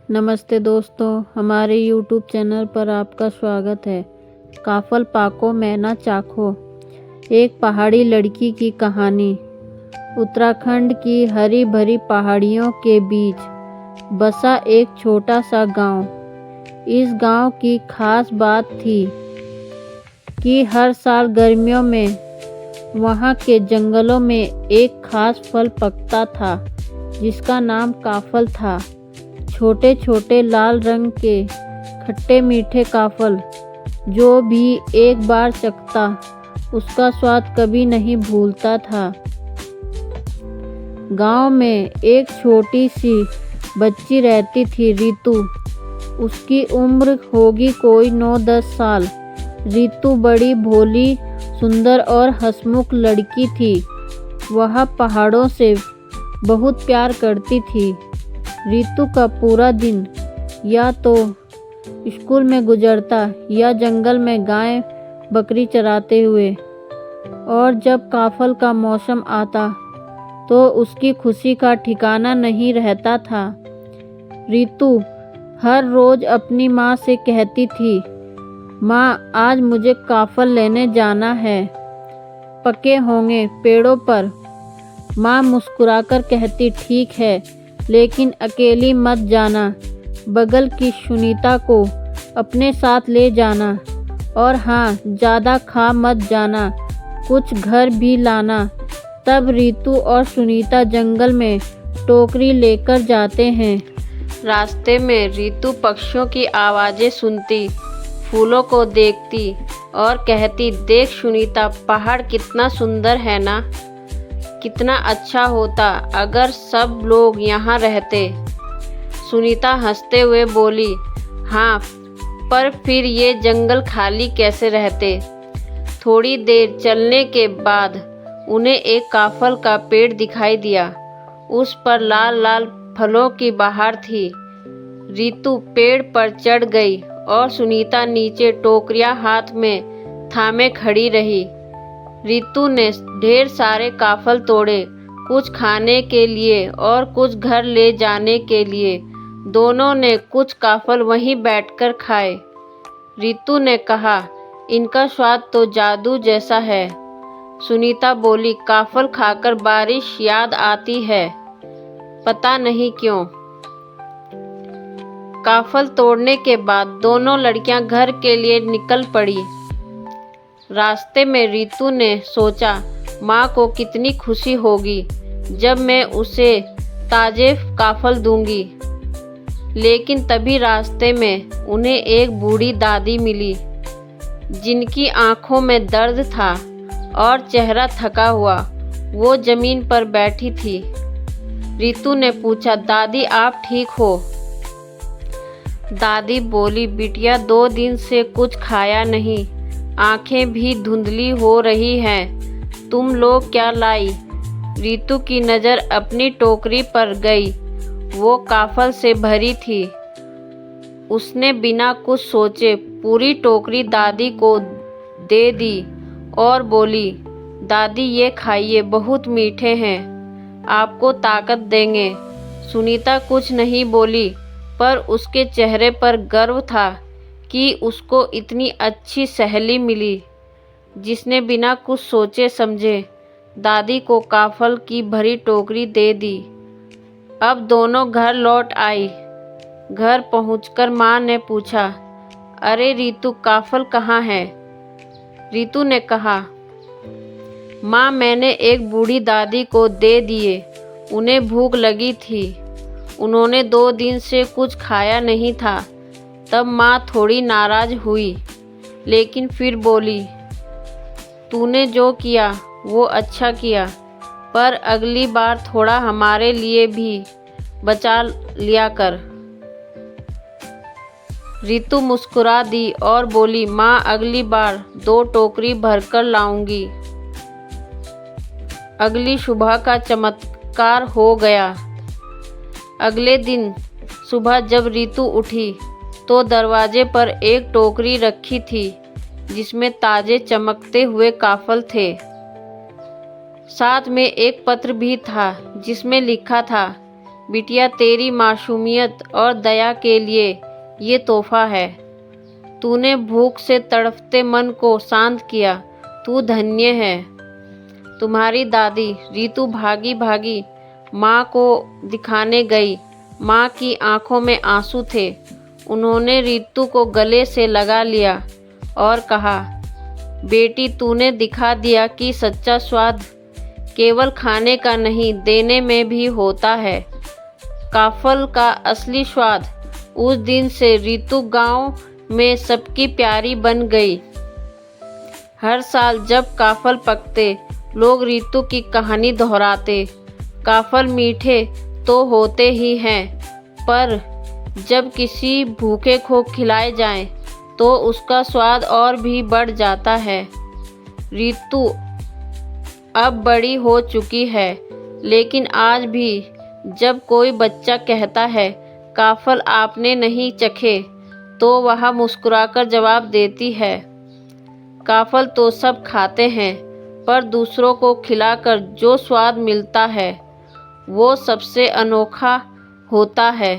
नमस्ते दोस्तों, हमारे YouTube चैनल पर आपका स्वागत है। काफल पाको मैना चाखो, एक पहाड़ी लड़की की कहानी। उत्तराखंड की हरी भरी पहाड़ियों के बीच बसा एक छोटा सा गांव। इस गांव की खास बात थी कि हर साल गर्मियों में वहां के जंगलों में एक खास फल पकता था जिसका नाम काफल था। छोटे छोटे लाल रंग के खट्टे मीठे काफल जो भी एक बार चखता उसका स्वाद कभी नहीं भूलता था। गांव में एक छोटी सी बच्ची रहती थी, रितु। उसकी उम्र होगी कोई 9-10 साल। रितु बड़ी भोली, सुंदर और हंसमुख लड़की थी। वह पहाड़ों से बहुत प्यार करती थी। रितु का पूरा दिन या तो स्कूल में गुजरता या जंगल में गाय बकरी चराते हुए, और जब काफल का मौसम आता तो उसकी खुशी का ठिकाना नहीं रहता था। रितु हर रोज अपनी माँ से कहती थी, माँ आज मुझे काफल लेने जाना है, पके होंगे पेड़ों पर। माँ मुस्कुराकर कहती, ठीक है, लेकिन अकेली मत जाना, बगल की सुनीता को अपने साथ ले जाना, और हाँ, ज़्यादा खा मत जाना, कुछ घर भी लाना। तब रितु और सुनीता जंगल में टोकरी लेकर जाते हैं। रास्ते में रितु पक्षियों की आवाज़ें सुनती, फूलों को देखती और कहती, देख सुनीता, पहाड़ कितना सुंदर है ना। कितना अच्छा होता अगर सब लोग यहाँ रहते। सुनीता हंसते हुए बोली, हाँ, पर फिर ये जंगल खाली कैसे रहते। थोड़ी देर चलने के बाद उन्हें एक काफल का पेड़ दिखाई दिया। उस पर लाल लाल फलों की बहार थी। रितु पेड़ पर चढ़ गई और सुनीता नीचे टोकरियां हाथ में थामे खड़ी रही। रितु ने ढेर सारे काफल तोड़े, कुछ खाने के लिए और कुछ घर ले जाने के लिए। दोनों ने कुछ काफल वहीं बैठकर खाए। रितु ने कहा, इनका स्वाद तो जादू जैसा है। सुनीता बोली, काफल खाकर बारिश याद आती है, पता नहीं क्यों। काफल तोड़ने के बाद दोनों लड़कियां घर के लिए निकल पड़ी। रास्ते में रितु ने सोचा, माँ को कितनी खुशी होगी जब मैं उसे ताजे काफल दूंगी। लेकिन तभी रास्ते में उन्हें एक बूढ़ी दादी मिली जिनकी आंखों में दर्द था और चेहरा थका हुआ। वो जमीन पर बैठी थी। रितु ने पूछा, दादी आप ठीक हो? दादी बोली, बिटिया 2 दिन से कुछ खाया नहीं, आंखें भी धुंधली हो रही हैं। तुम लोग क्या लाई? रितु की नज़र अपनी टोकरी पर गई। वो काफल से भरी थी। उसने बिना कुछ सोचे पूरी टोकरी दादी को दे दी और बोली, दादी ये खाइए, बहुत मीठे हैं, आपको ताकत देंगे। सुनीता कुछ नहीं बोली, पर उसके चेहरे पर गर्व था कि उसको इतनी अच्छी सहेली मिली जिसने बिना कुछ सोचे समझे दादी को काफल की भरी टोकरी दे दी। अब दोनों घर लौट आई। घर पहुंचकर माँ ने पूछा, अरे रितु, काफल कहाँ है? रितु ने कहा, माँ मैंने एक बूढ़ी दादी को दे दिए, उन्हें भूख लगी थी, उन्होंने 2 दिन से कुछ खाया नहीं था। तब माँ थोड़ी नाराज हुई, लेकिन फिर बोली, तूने जो किया वो अच्छा किया, पर अगली बार थोड़ा हमारे लिए भी बचा लिया कर। रितु मुस्कुरा दी और बोली, माँ अगली बार 2 टोकरी भरकर लाऊंगी। अगली सुबह का चमत्कार हो गया। अगले दिन सुबह जब रितु उठी तो दरवाजे पर एक टोकरी रखी थी जिसमें ताजे चमकते हुए काफल थे। साथ में एक पत्र भी था जिसमें लिखा था बिटिया तेरी मासूमियत और दया के लिए ये तोहफा है। तूने भूख से तड़पते मन को शांत किया, तू धन्य है। तुम्हारी दादी रीतू भागी भागी माँ को दिखाने गई। माँ की आंखों में आंसू थे। उन्होंने रीतू को गले से लगा लिया और कहा, बेटी तूने दिखा दिया कि सच्चा स्वाद केवल खाने का नहीं देने में भी होता है। काफल का असली स्वाद। उस दिन से रीतू गांव में सबकी प्यारी बन गई। हर साल जब काफल पकते लोग रीतू की कहानी दोहराते। काफल मीठे तो होते ही हैं, पर जब किसी भूखे को खिलाए जाएं तो उसका स्वाद और भी बढ़ जाता है। रीतू अब बड़ी हो चुकी है, लेकिन आज भी जब कोई बच्चा कहता है काफल आपने नहीं चखे, तो वह मुस्कुराकर जवाब देती है, काफल तो सब खाते हैं, पर दूसरों को खिलाकर जो स्वाद मिलता है वो सबसे अनोखा होता है।